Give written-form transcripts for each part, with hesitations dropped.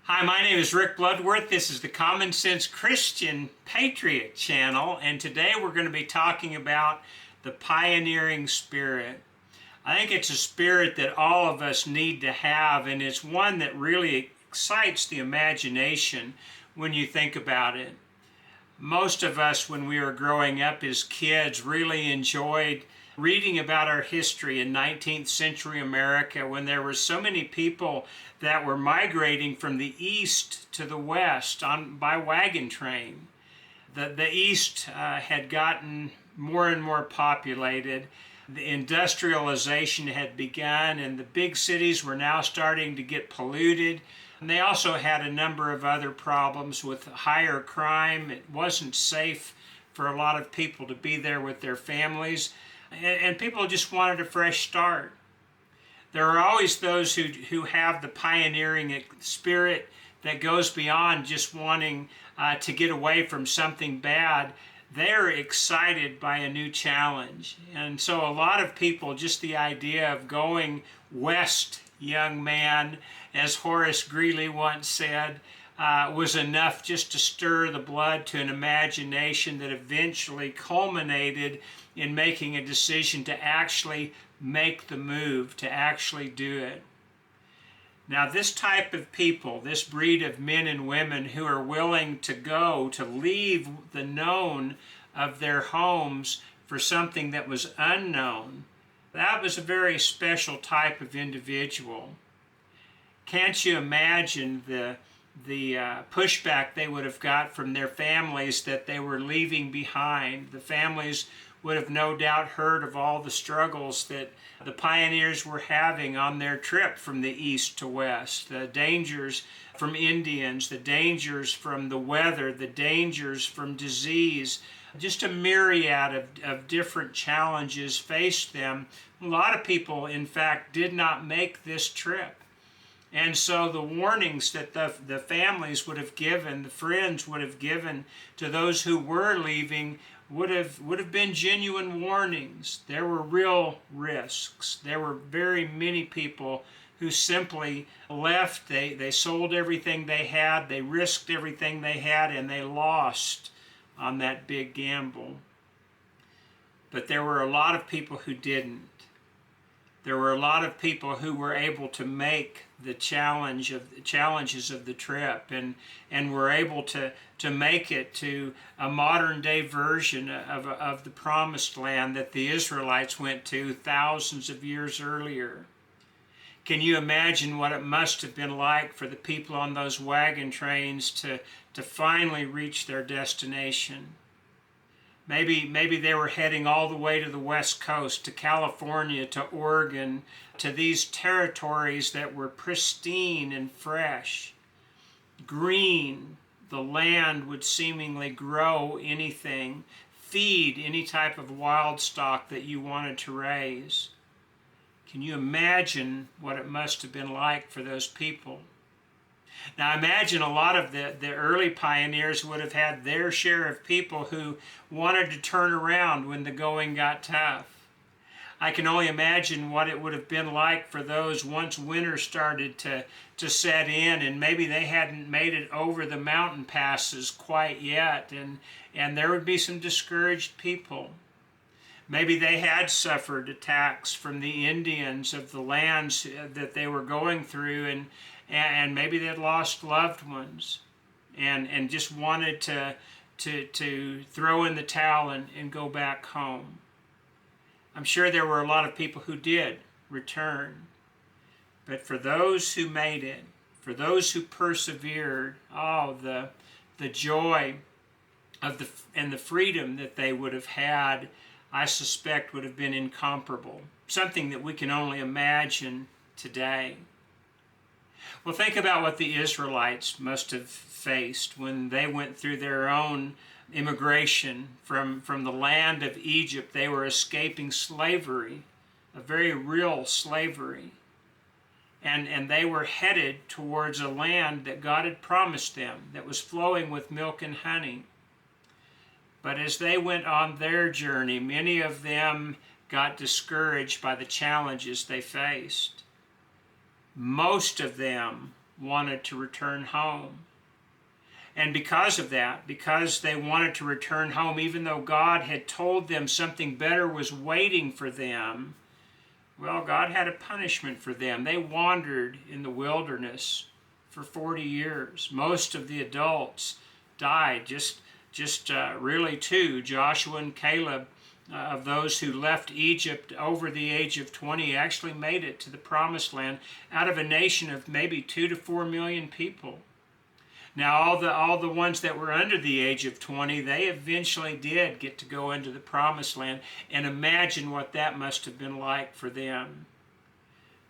Hi, my name is Rick Bloodworth. This is the Common Sense Christian Patriot channel, and today we're going to be talking about the pioneering spirit. I think it's a spirit that all of us need to have, and it's one that really excites the imagination when you think about it. Most of us, when we were growing up as kids, really enjoyed reading about our history in 19th century America, when there were so many people that were migrating from the east to the west by wagon train. The east had gotten more and more populated. The industrialization had begun, and the big cities were now starting to get polluted. And they also had a number of other problems with higher crime. It wasn't safe for a lot of people to be there with their families, and people just wanted a fresh start. There are always those who have the pioneering spirit that goes beyond just wanting to get away from something bad. They're excited by a new challenge. And so a lot of people, just the idea of going west, young man, as Horace Greeley once said, was enough just to stir the blood to an imagination that eventually culminated in making a decision to actually make the move, to actually do it. Now, this type of people, this breed of men and women who are willing to leave the known of their homes for something that was unknown, that was a very special type of individual. Can't you imagine the pushback they would have got from their families that they were leaving behind? The families would have no doubt heard of all the struggles that the pioneers were having on their trip from the east to west, the dangers from Indians, the dangers from the weather, the dangers from disease. Just a myriad of different challenges faced them. A lot of people, in fact, did not make this trip. And so the warnings that the families would have given, the friends would have given to those who were leaving would have been genuine warnings. There were real risks. There were very many people who simply left. They sold everything they had, they risked everything they had, and they lost on that big gamble. But there were a lot of people who didn't. There were a lot of people who were able to make the challenges of the trip and were able to make it to a modern day version of the promised land that the Israelites went to thousands of years earlier. Can you imagine what it must have been like for the people on those wagon trains to finally reach their destination? Maybe they were heading all the way to the West Coast, to California, to Oregon, to these territories that were pristine and fresh, green. The land would seemingly grow anything, feed any type of wild stock that you wanted to raise. Can you imagine what it must have been like for those people? Now imagine a lot of the early pioneers would have had their share of people who wanted to turn around when the going got tough. I can only imagine what it would have been like for those once winter started to set in, and maybe they hadn't made it over the mountain passes quite yet, and there would be some discouraged people. Maybe they had suffered attacks from the Indians of the lands that they were going through, and maybe they'd lost loved ones and just wanted to throw in the towel and go back home. I'm sure there were a lot of people who did return. But for those who made it, for those who persevered, the joy of and the freedom that they would have had, I suspect would have been incomparable. Something that we can only imagine today. Well, think about what the Israelites must have faced when they went through their own immigration from the land of Egypt. They were escaping slavery, a very real slavery. And they were headed towards a land that God had promised them, that was flowing with milk and honey. But as they went on their journey, many of them got discouraged by the challenges they faced. Most of them wanted to return home. And because of that, because they wanted to return home, even though God had told them something better was waiting for them, well, God had a punishment for them. They wandered in the wilderness for 40 years. Most of the adults died, just really two, Joshua and Caleb, of those who left Egypt over the age of 20, actually made it to the Promised Land out of a nation of maybe 2 to 4 million people. Now, all the ones that were under the age of 20, they eventually did get to go into the Promised Land, and imagine what that must have been like for them.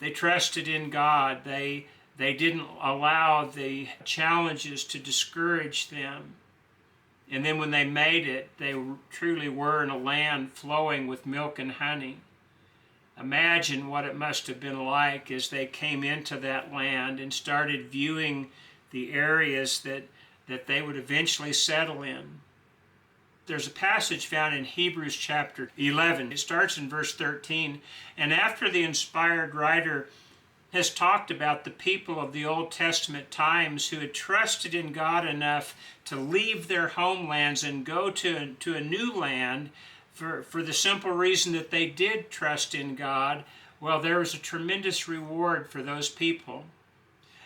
They trusted in God. They didn't allow the challenges to discourage them. And then when they made it, they truly were in a land flowing with milk and honey. Imagine what it must have been like as they came into that land and started viewing the areas that they would eventually settle in. There's a passage found in Hebrews chapter 11. It starts in verse 13. And after the inspired writer has talked about the people of the Old Testament times who had trusted in God enough to leave their homelands and go to a new land for the simple reason that they did trust in God, well, there was a tremendous reward for those people.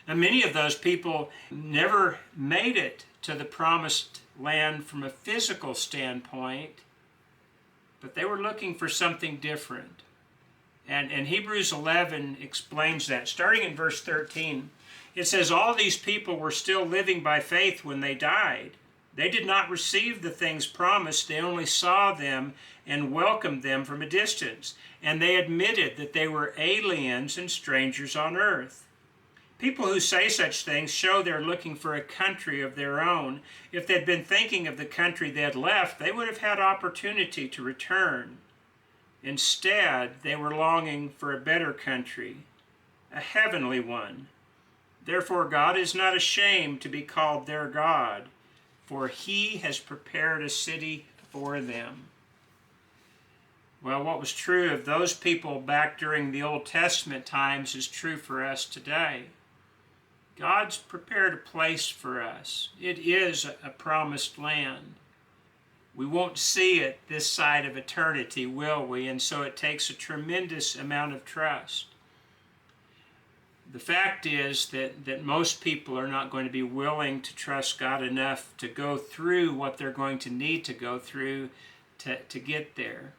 And many of those people never made it to the promised land from a physical standpoint, but they were looking for something different. And Hebrews 11 explains that. Starting in verse 13, it says, all these people were still living by faith when they died. They did not receive the things promised. They only saw them and welcomed them from a distance. And they admitted that they were aliens and strangers on earth. People who say such things show they're looking for a country of their own. If they'd been thinking of the country they had left, they would have had opportunity to return. Instead, they were longing for a better country, a heavenly one. Therefore, God is not ashamed to be called their God, for He has prepared a city for them. Well, what was true of those people back during the Old Testament times is true for us today. God's prepared a place for us. It is a promised land. We won't see it this side of eternity, will we? And so it takes a tremendous amount of trust. The fact is that most people are not going to be willing to trust God enough to go through what they're going to need to go through to get there.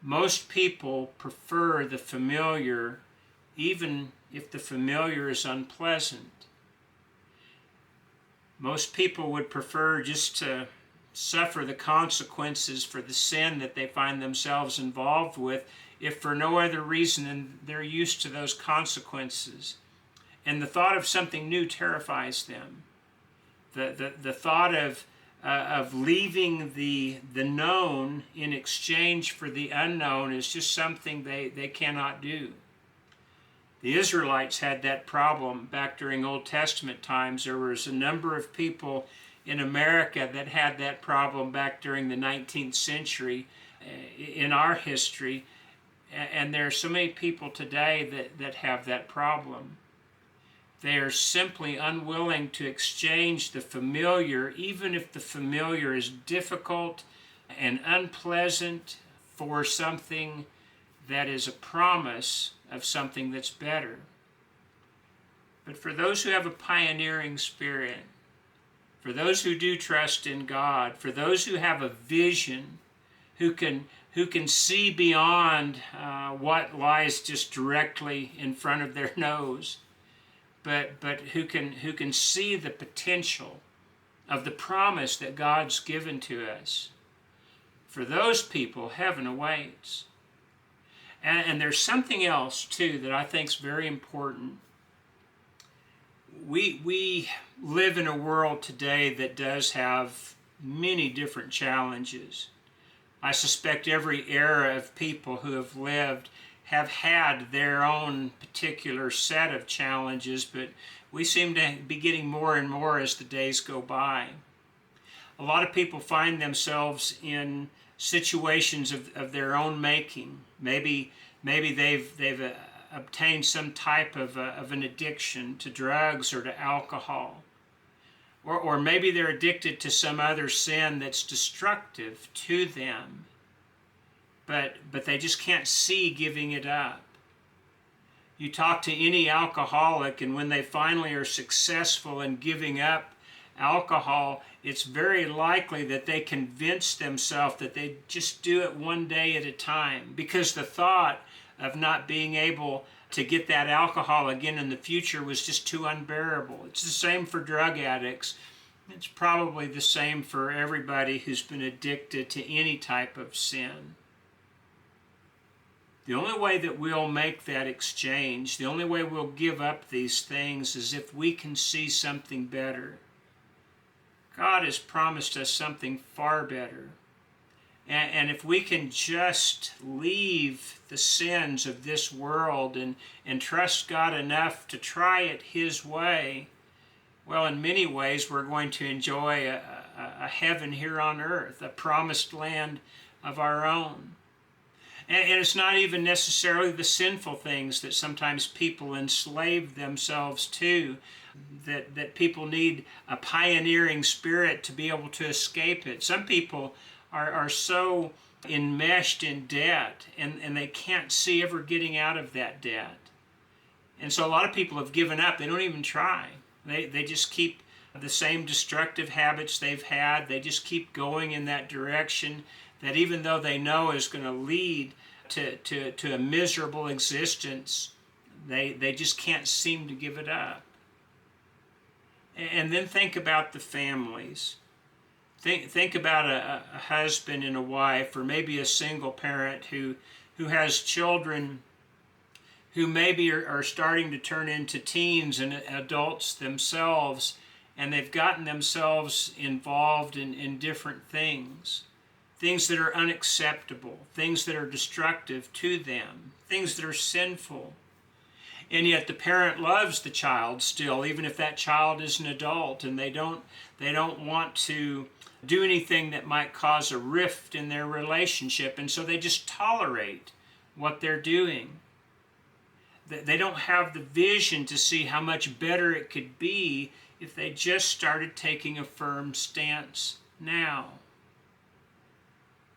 Most people prefer the familiar, even if the familiar is unpleasant. Most people would prefer just to suffer the consequences for the sin that they find themselves involved with, if for no other reason than they're used to those consequences. And the thought of something new terrifies them. The thought of leaving the known in exchange for the unknown is just something they cannot do. The Israelites had that problem back during Old Testament times. There was a number of people in America that had that problem back during the 19th century in our history. And there are so many people today that have that problem. They are simply unwilling to exchange the familiar, even if the familiar is difficult and unpleasant, for something that is a promise of something that's better. But for those who have a pioneering spirit, for those who do trust in God, for those who have a vision, who can see beyond what lies just directly in front of their nose, but who can see the potential of the promise that God's given to us, for those people, heaven awaits. And there's something else, too, that I think is very important. We live in a world today that does have many different challenges. I suspect every era of people who have lived have had their own particular set of challenges, but we seem to be getting more and more as the days go by. A lot of people find themselves in situations of their own making. Maybe they've obtain some type of an addiction to drugs or to alcohol. Or maybe they're addicted to some other sin that's destructive to them, but they just can't see giving it up. You talk to any alcoholic, and when they finally are successful in giving up alcohol, it's very likely that they convince themselves that they just do it one day at a time, because the thought of not being able to get that alcohol again in the future was just too unbearable. It's the same for drug addicts. It's probably the same for everybody who's been addicted to any type of sin. The only way that we'll make that exchange, the only way we'll give up these things, is if we can see something better. God has promised us something far better. And if we can just leave the sins of this world and trust God enough to try it His way, well, in many ways we're going to enjoy a heaven here on earth, a promised land of our own. And it's not even necessarily the sinful things that sometimes people enslave themselves to, that people need a pioneering spirit to be able to escape it. Some people are so enmeshed in debt, and they can't see ever getting out of that debt. And so a lot of people have given up. They don't even try. They just keep the same destructive habits they've had. They just keep going in that direction that, even though they know is going to lead to a miserable existence, they just can't seem to give it up. And then think about the families. Think about a husband and a wife, or maybe a single parent who has children who maybe are starting to turn into teens and adults themselves, and they've gotten themselves involved in different things that are unacceptable, things that are destructive to them, things that are sinful. And yet the parent loves the child still, even if that child is an adult, and they don't want to do anything that might cause a rift in their relationship, and so they just tolerate what they're doing. They don't have the vision to see how much better it could be if they just started taking a firm stance now.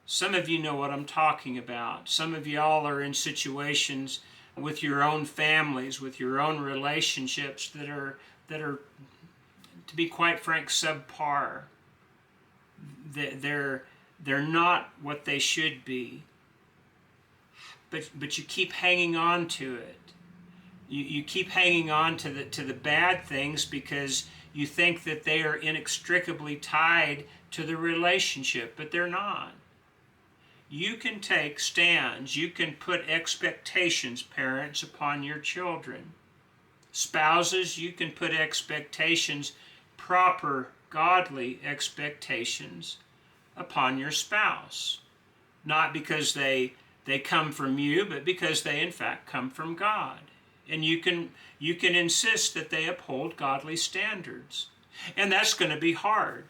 Some of you know what I'm talking about. Some of y'all are in situations with your own families, with your own relationships that are, to be quite frank, subpar. They're not what they should be. But you keep hanging on to it. You keep hanging on to the bad things because you think that they are inextricably tied to the relationship, but they're not. You can take stands. You can put expectations, parents, upon your children. Spouses, you can put expectations, proper, godly expectations, upon your spouse. Not because they come from you, but because they in fact come from God. And you can insist that they uphold godly standards. And that's going to be hard.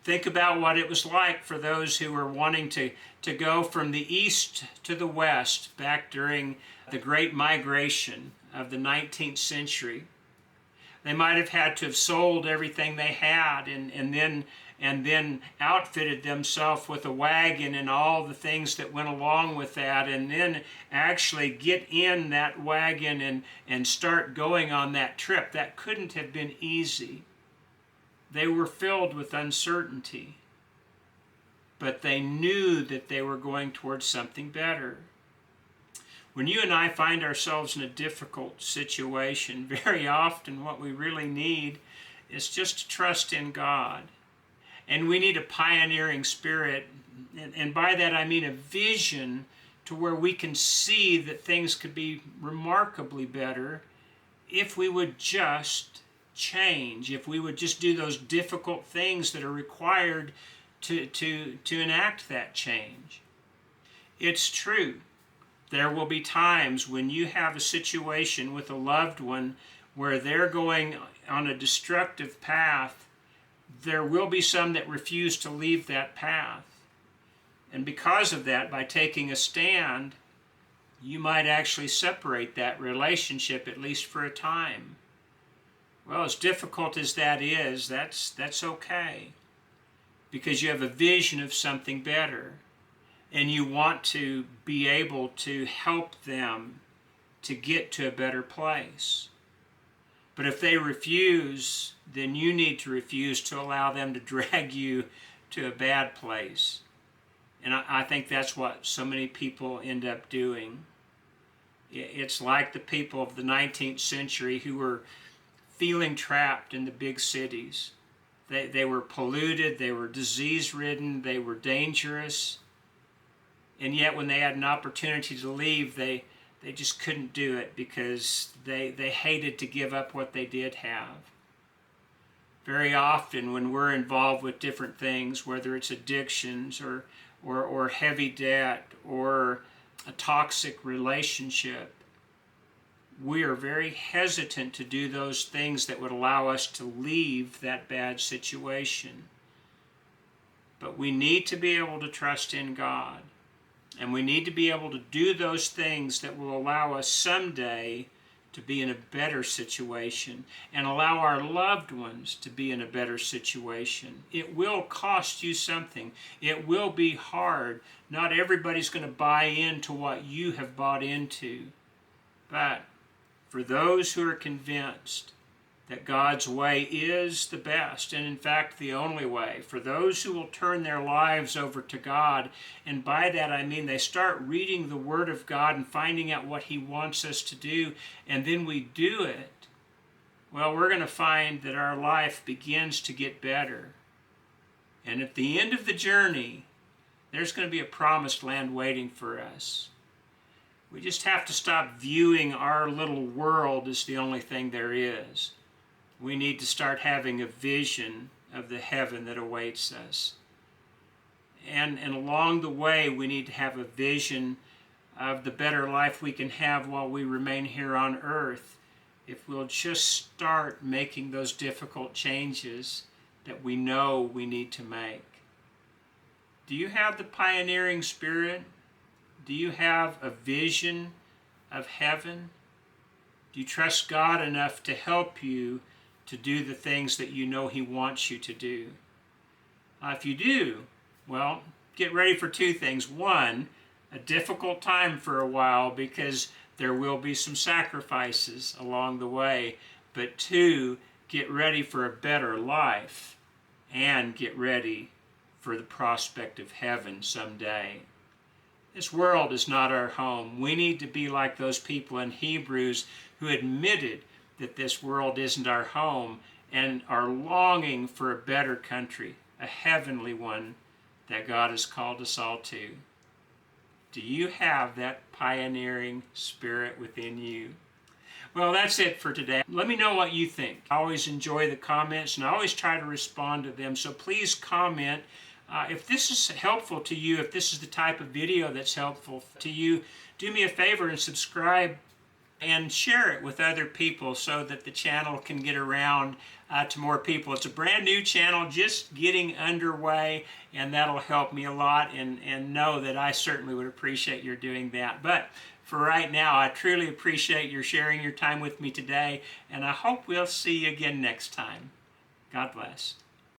Think about what it was like for those who were wanting to go from the east to the west back during the Great Migration of the 19th century. They might have had to have sold everything they had and then outfitted themselves with a wagon and all the things that went along with that, and then actually get in that wagon and start going on that trip. That couldn't have been easy. They were filled with uncertainty, but they knew that they were going towards something better. When you and I find ourselves in a difficult situation, very often what we really need is just to trust in God. And we need a pioneering spirit, and by that I mean a vision to where we can see that things could be remarkably better if we would just change, if we would just do those difficult things that are required to enact that change. It's true. There will be times when you have a situation with a loved one where they're going on a destructive path. There will be some that refuse to leave that path. And because of that, by taking a stand, you might actually separate that relationship, at least for a time. Well, as difficult as that is, that's okay, because you have a vision of something better, and you want to be able to help them to get to a better place. But if they refuse, then you need to refuse to allow them to drag you to a bad place. And I think that's what so many people end up doing. It's like the people of the 19th century who were feeling trapped in the big cities. They were polluted, they were disease-ridden, they were dangerous, and yet when they had an opportunity to leave, they just couldn't do it because they hated to give up what they did have. Very often when we're involved with different things, whether it's addictions or heavy debt or a toxic relationship, we are very hesitant to do those things that would allow us to leave that bad situation. But we need to be able to trust in God. And we need to be able to do those things that will allow us someday to be in a better situation and allow our loved ones to be in a better situation. It will cost you something. It will be hard. Not everybody's going to buy into what you have bought into. But for those who are convinced that God's way is the best, and in fact the only way, for those who will turn their lives over to God, and by that I mean they start reading the Word of God and finding out what He wants us to do, and then we do it, well, we're going to find that our life begins to get better. And at the end of the journey, there's going to be a promised land waiting for us. We just have to stop viewing our little world as the only thing there is. We need to start having a vision of the heaven that awaits us. And along the way, we need to have a vision of the better life we can have while we remain here on earth, if we'll just start making those difficult changes that we know we need to make. Do you have the pioneering spirit? Do you have a vision of heaven? Do you trust God enough to help you to do the things that you know He wants you to do? If you do, well, get ready for two things. One, a difficult time for a while because there will be some sacrifices along the way. But two, get ready for a better life and get ready for the prospect of heaven someday. This world is not our home. We need to be like those people in Hebrews who admitted that this world isn't our home and are longing for a better country, a heavenly one that God has called us all to. Do you have that pioneering spirit within you? Well, that's it for today. Let me know what you think. I always enjoy the comments and I always try to respond to them, so please comment. If this is helpful to you, if this is the type of video that's helpful to you, do me a favor and subscribe and share it with other people so that the channel can get around to more people. It's a brand new channel just getting underway, and that'll help me a lot, and know that I certainly would appreciate your doing that. But for right now, I truly appreciate your sharing your time with me today, and I hope we'll see you again next time. God bless.